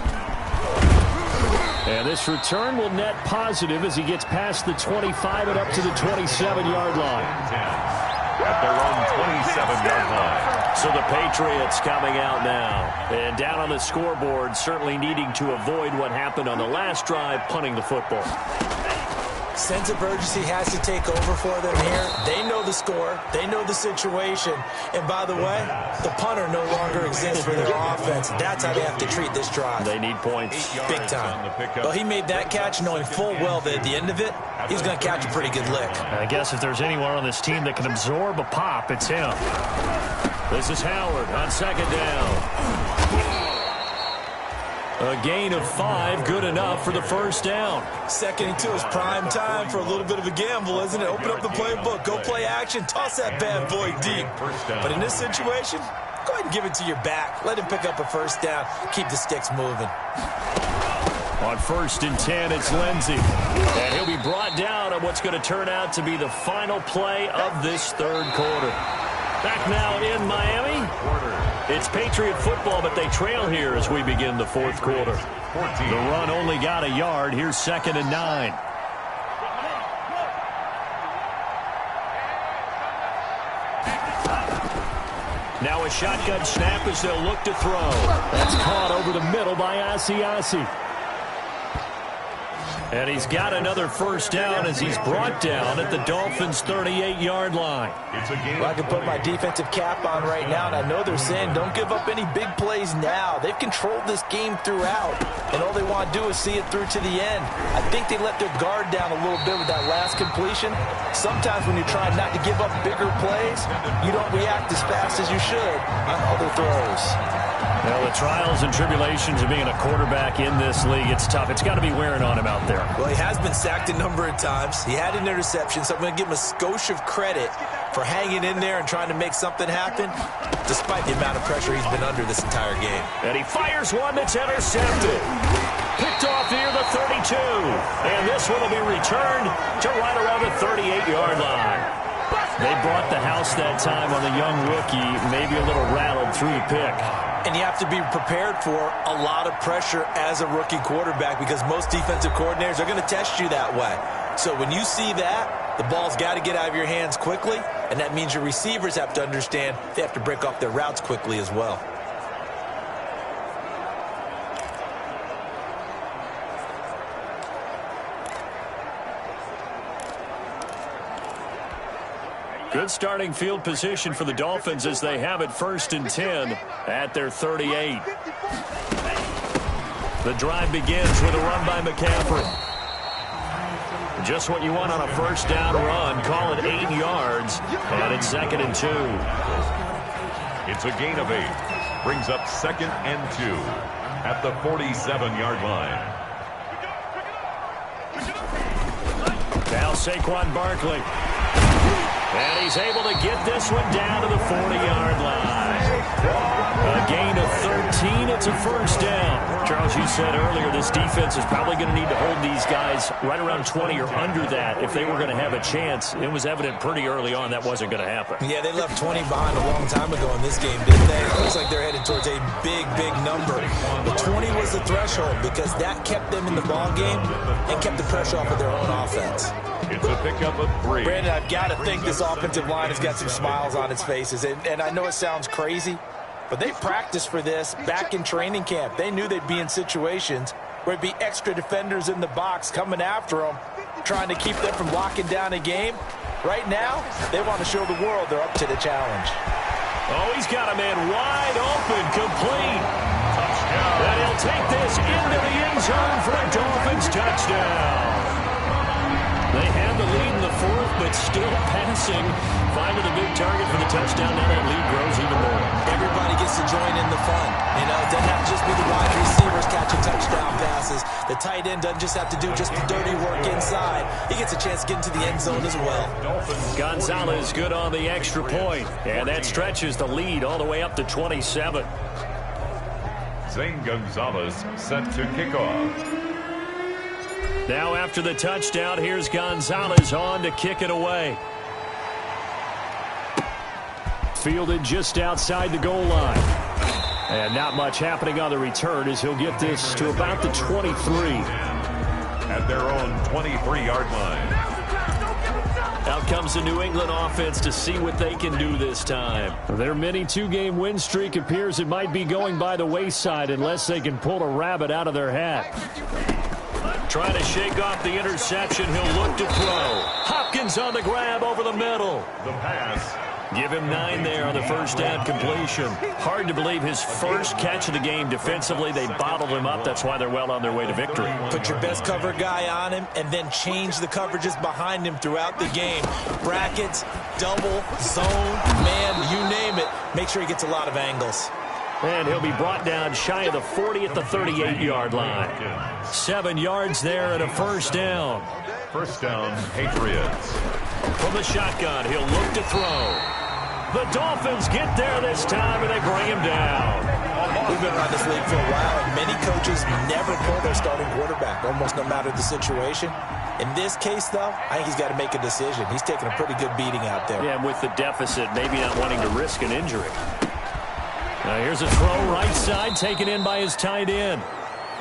And this return will net positive as he gets past the 25 and up to the 27-yard line. At their own 27-yard line. So the Patriots coming out now. And down on the scoreboard, certainly needing to avoid what happened on the last drive, punting the football. Sense of urgency has to take over for them here. They know the score. They know the situation. And by the way, the punter no longer exists for their offense. That's how they have to treat this drive. They need points. Big time. Well, he made that catch knowing full well that at the end of it, he's going to catch a pretty good lick. I guess if there's anyone on this team that can absorb a pop, it's him. This is Howard on 2nd down. A gain of 5, good enough for the first down. 2nd and 2 is prime time for a little bit of a gamble, isn't it? Open up the playbook, go play action, toss that bad boy deep. But in this situation, go ahead and give it to your back. Let him pick up a first down, keep the sticks moving. On 1st and 10, it's Lindsey. And he'll be brought down on what's going to turn out to be the final play of this third quarter. Back now in Miami. It's Patriot football, but they trail here as we begin the fourth quarter. The run only got a yard. Here's 2nd and 9. Now a shotgun snap as they'll look to throw. That's caught over the middle by Asiasi. And he's got another first down as he's brought down at the Dolphins' 38-yard line. Well, I can put my defensive cap on right now, and I know they're saying don't give up any big plays now. They've controlled this game throughout, and all they want to do is see it through to the end. I think they let their guard down a little bit with that last completion. Sometimes when you're trying not to give up bigger plays, you don't react as fast as you should on other throws. Well, the trials and tribulations of being a quarterback in this league, it's tough. It's got to be wearing on him out there. Well, he has been sacked a number of times. He had an interception, so I'm going to give him a skosh of credit for hanging in there and trying to make something happen, despite the amount of pressure he's been under this entire game. And he fires one that's intercepted. Picked off near the 32. And this one will be returned to right around the 38-yard line. They brought the house that time on the young rookie, maybe a little rattled through the pick. And you have to be prepared for a lot of pressure as a rookie quarterback because most defensive coordinators are going to test you that way. So when you see that, the ball's got to get out of your hands quickly, and that means your receivers have to understand they have to break off their routes quickly as well. Good starting field position for the Dolphins as they have it 1st and 10 at their 38. The drive begins with a run by McCaffrey. Just what you want on a first down run. Call it 8 yards, and it's 2nd and 2. It's a gain of 8. Brings up 2nd and 2 at the 47-yard line. Now Saquon Barkley. And he's able to get this one down to the 40-yard line. A gain of 13. It's a first down. Charles, you said earlier this defense is probably going to need to hold these guys right around 20 or under that if they were going to have a chance. It was evident pretty early on that wasn't going to happen. Yeah, they left 20 behind a long time ago in this game, didn't they? It looks like they're headed towards a big, big number. But 20 was the threshold because that kept them in the ball game and kept the pressure off of their own offense. It's a pickup of 3. Brandon, I've got to think this offensive line has got some smiles on its faces. And I know it sounds crazy, but they practiced for this back in training camp. They knew they'd be in situations where it'd be extra defenders in the box coming after them, trying to keep them from locking down a game. Right now, they want to show the world they're up to the challenge. Oh, he's got a man wide open, complete. Touchdown. And he'll take this into the end zone for a Dolphins touchdown. They have the lead in the fourth, but still passing. Finding a big target for the touchdown. Now that lead grows even more. Everybody gets to join in the fun. You know, it doesn't have to just be the wide receivers catching touchdown passes. The tight end doesn't just have to do just the dirty work inside. He gets a chance to get into the end zone as well. Gonzalez good on the extra point. And that stretches the lead all the way up to 27. Zane Gonzalez set to kick off. Now after the touchdown, here's Gonzalez on to kick it away. Fielded just outside the goal line. And not much happening on the return as he'll get this to about the 23. At their own 23-yard line. Out comes the New England offense to see what they can do this time. Their mini 2-game win streak appears it might be going by the wayside unless they can pull a rabbit out of their hat. Trying to shake off the interception. He'll look to throw. Hopkins on the grab over the middle. The pass. Give him 9 there on the first down completion. Hard to believe his first catch of the game defensively. They bottled him up. That's why they're well on their way to victory. Put your best cover guy on him and then change the coverages behind him throughout the game. Brackets, double, zone, man, you name it. Make sure he gets a lot of angles. And he'll be brought down shy of the 40 at the 38-yard line. 7 yards there and a first down. First down, Patriots. From the shotgun, he'll look to throw. The Dolphins get there this time, and they bring him down. We've been around this league for a while, and many coaches never pull their starting quarterback, almost no matter the situation. In this case, though, I think he's got to make a decision. He's taking a pretty good beating out there. Yeah, and with the deficit, maybe not wanting to risk an injury. Now here's a throw right side, taken in by his tight end.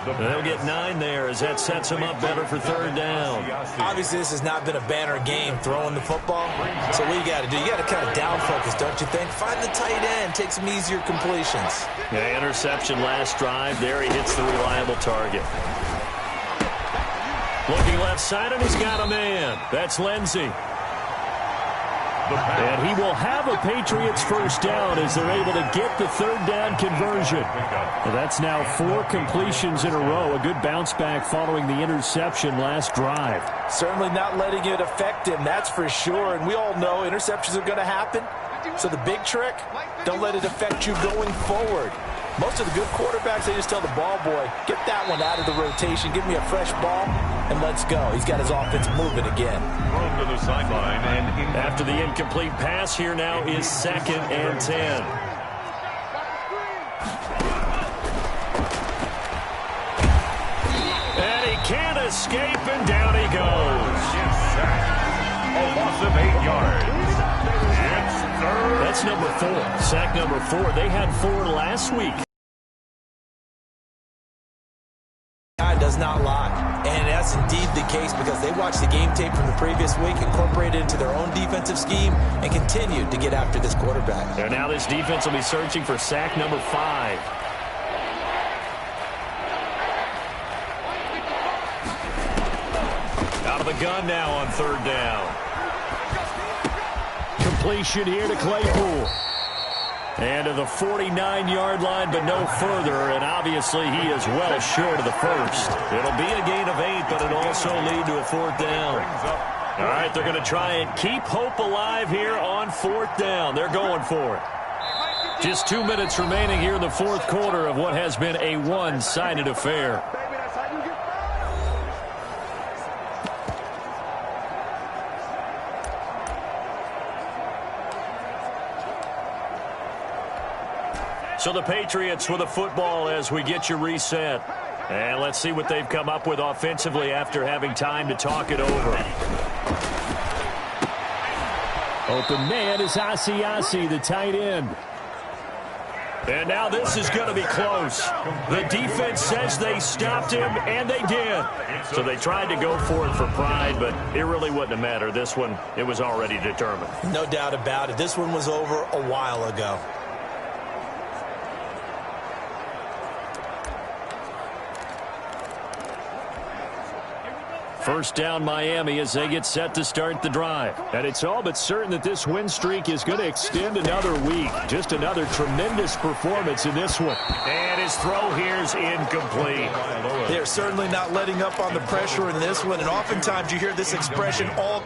They'll get 9 there as that sets him up better for third down. Obviously, this has not been a banner game throwing the football. So what you got to do, you got to kind of down focus, don't you think? Find the tight end, take some easier completions. Yeah, interception last drive. There he hits the reliable target. Looking left side, and he's got a man. That's Lindsey. And he will have a Patriots first down as they're able to get the third down conversion. Well, that's now 4 completions in a row. A good bounce back following the interception last drive. Certainly not letting it affect him, that's for sure. And we all know interceptions are going to happen. So the big trick, don't let it affect you going forward. Most of the good quarterbacks, they just tell the ball boy, get that one out of the rotation, give me a fresh ball, and let's go. He's got his offense moving again. Thrown to the sideline, and after the incomplete pass, here now is 2nd and 10. And he can't escape, and down he goes. A loss of 8 yards. It's third. That's number 4. Sack number 4. They had 4 last week. Does not lie, and that's indeed the case because they watched the game tape from the previous week, incorporated it into their own defensive scheme, and continued to get after this quarterback. And now this defense will be searching for sack number 5. Out of the gun now on third down. Completion here to Claypool. And to the 49-yard line, but no further. And obviously, he is well short of the first. It'll be a gain of 8, but it'll also lead to a 4th down. All right, they're going to try and keep hope alive here on 4th down. They're going for it. Just 2 minutes remaining here in the 4th quarter of what has been a one-sided affair. So the Patriots with a football as we get you reset. And let's see what they've come up with offensively after having time to talk it over. Open man is Asiasi, the tight end. And now this is going to be close. The defense says they stopped him, and they did. So they tried to go for it for pride, but it really wouldn't have mattered. This one, it was already determined. No doubt about it. This one was over a while ago. First down Miami as they get set to start the drive. And it's all but certain that this win streak is going to extend another week. Just another tremendous performance in this one. And his throw here is incomplete. They're certainly not letting up on the pressure in this one. And oftentimes you hear this expression all...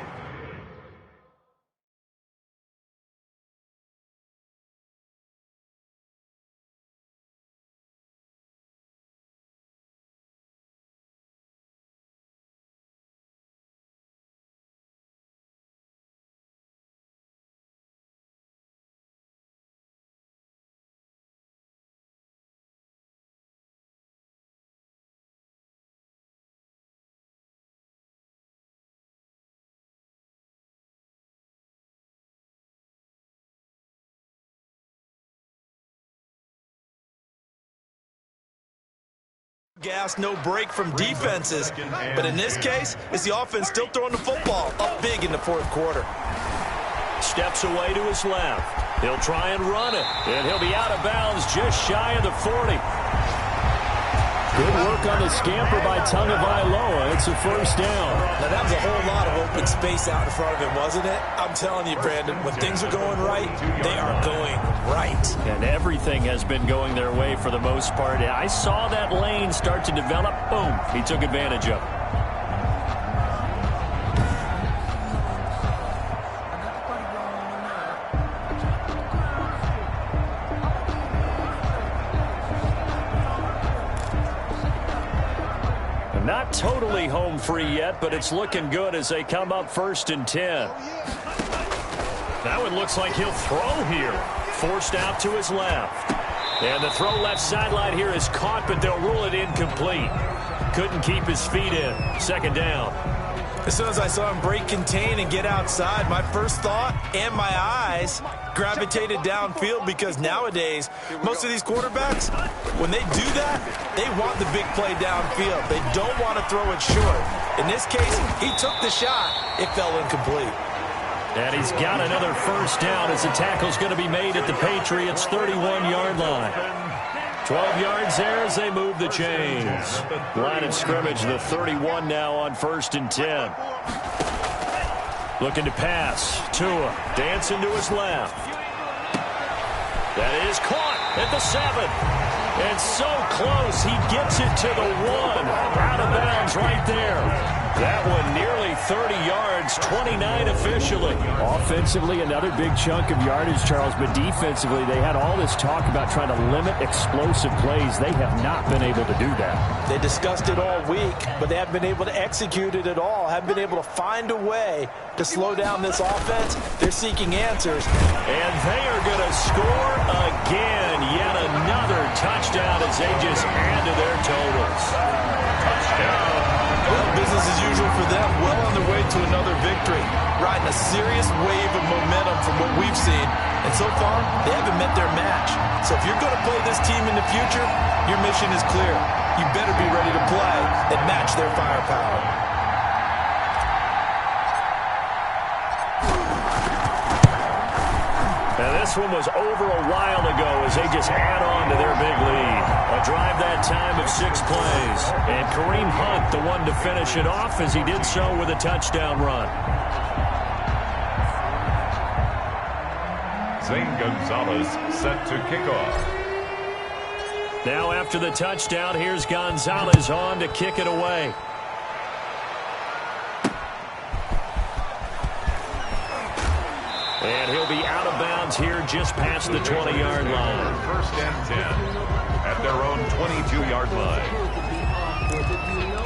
gas, no break from defenses. But in this case, it's the offense still throwing the football up big in the 4th quarter. Steps away to his left. He'll try and run it. And he'll be out of bounds just shy of the 40. Good work on the scamper by Tagovailoa. It's a first down. Now, that was a whole lot of open space out in front of him, wasn't it? I'm telling you, Brandon, when things are going right, they are going right. And everything has been going their way for the most part. I saw that lane start to develop. Boom. He took advantage of it. Not totally home free yet, but it's looking good as they come up 1st and 10. Now it looks like he'll throw here. Forced out to his left. And the throw left sideline here is caught, but they'll rule it incomplete. Couldn't keep his feet in. Second down. As soon as I saw him break contain and get outside, my first thought and my eyes gravitated downfield, because nowadays, most of these quarterbacks, when they do that, they want the big play downfield. They don't want to throw it short. In this case, he took the shot. It fell incomplete. And he's got another first down as the tackle's going to be made at the Patriots' 31-yard line. 12 yards there as they move the chains. Line of scrimmage, the 31 now on 1st and 10. Looking to pass. Tua dancing to his left. That is caught at the 7. And so close, he gets it to the 1. Out of bounds right there. That one nearly 30 yards, 29 officially. Offensively, another big chunk of yardage, Charles, but defensively, they had all this talk about trying to limit explosive plays. They have not been able to do that. They discussed it all week, but they haven't been able to execute it at all, haven't been able to find a way to slow down this offense. They're seeking answers. And they are going to score again. Yet another touchdown as they just add to their totals. Touchdown. Well, business as usual for them, well on their way to another victory, riding a serious wave of momentum from what we've seen, and so far, they haven't met their match. So if you're going to play this team in the future, your mission is clear. You better be ready to play and match their firepower. Now this one was over a while ago as they just add on to their big lead. A drive that time of 6 plays. And Kareem Hunt, the one to finish it off, as he did so with a touchdown run. Zane Gonzalez set to kick off. Now after the touchdown, here's Gonzalez on to kick it away. And he'll be out of bounds here just past the 20-yard line. 1st and 10 at their own 22-yard line.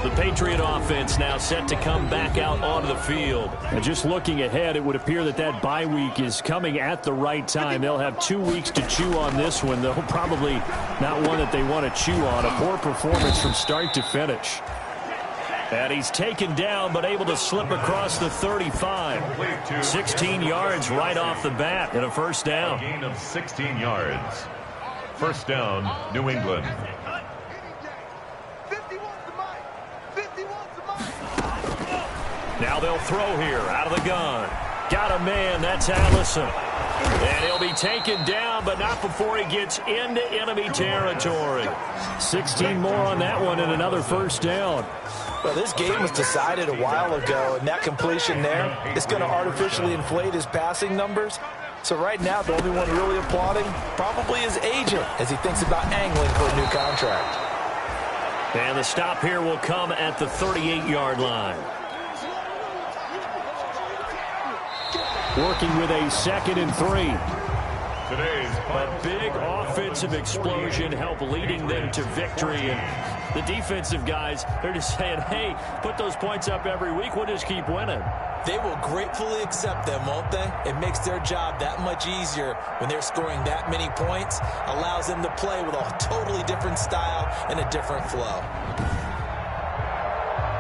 The Patriot offense now set to come back out onto the field. And just looking ahead, it would appear that that bye week is coming at the right time. They'll have 2 weeks to chew on this one, though probably not one that they want to chew on. A poor performance from start to finish. And he's taken down, but able to slip across the 35. 16 yards right off the bat and a first down. A gain of 16 yards. First down, New England. Now they'll throw here out of the gun. Got a man, that's Allison. And he'll be taken down, but not before he gets into enemy territory. 16 more on that one and another first down. Well, this game was decided a while ago, and that completion there is going to artificially inflate his passing numbers. So right now, the only one really applauding probably his agent as he thinks about angling for a new contract. And the stop here will come at the 38-yard line. Working with a 2nd and 3. Today's A big offensive explosion helped leading them to victory. And the defensive guys, they're just saying, hey, put those points up every week. We'll just keep winning. They will gratefully accept them, won't they? It makes their job that much easier when they're scoring that many points. Allows them to play with a totally different style and a different flow.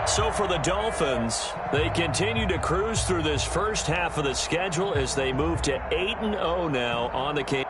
So for the Dolphins, they continue to cruise through this first half of the schedule as they move to 8-0 now on the game.